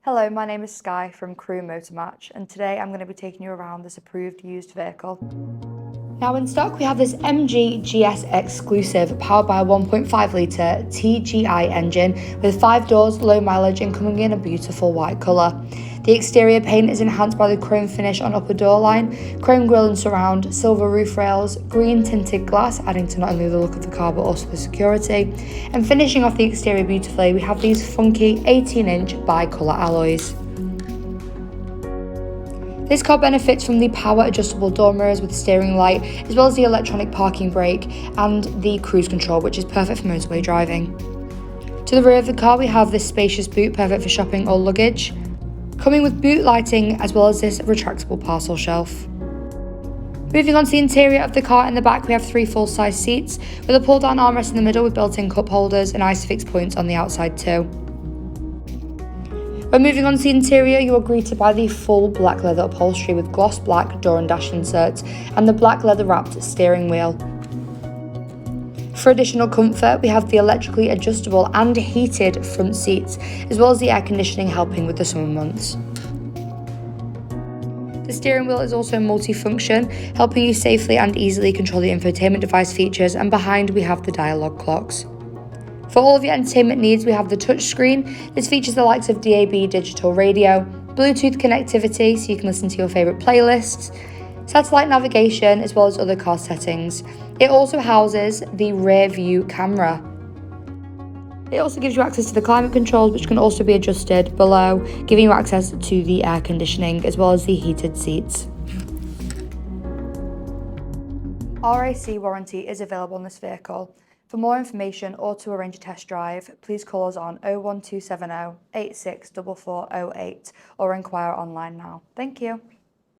Hello, my name is Sky from Crewe Motor Match, and today I'm going to be taking you around this approved used vehicle. Now in stock we have this MG GS exclusive powered by a 1.5 litre TGI engine with 5 doors, low mileage and coming in a beautiful white colour. The exterior paint is enhanced by the chrome finish on upper door line, chrome grille and surround, silver roof rails, green tinted glass adding to not only the look of the car but also the security. And finishing off the exterior beautifully we have these funky 18-inch bi-colour alloys. This car benefits from the power adjustable door mirrors with steering light, as well as the electronic parking brake and the cruise control, which is perfect for motorway driving. To the rear of the car we have this spacious boot, perfect for shopping or luggage, coming with boot lighting as well as this retractable parcel shelf. Moving on to the interior of the car, in the back we have 3 full-size seats with a pull-down armrest in the middle with built-in cup holders and ISOFIX points on the outside too. When moving on to the interior, you are greeted by the full black leather upholstery with gloss black door and dash inserts and the black leather wrapped steering wheel. For additional comfort, we have the electrically adjustable and heated front seats, as well as the air conditioning helping with the summer months. The steering wheel is also multifunction, helping you safely and easily control the infotainment device features, and behind we have the dialogue clocks. For all of your entertainment needs, we have the touchscreen. This features the likes of DAB digital radio, Bluetooth connectivity so you can listen to your favourite playlists, satellite navigation as well as other car settings. It also houses the rear view camera. It also gives you access to the climate controls, which can also be adjusted below, giving you access to the air conditioning as well as the heated seats. RAC warranty is available on this vehicle. For more information or to arrange a test drive, please call us on 01270 864408 or inquire online now. Thank you.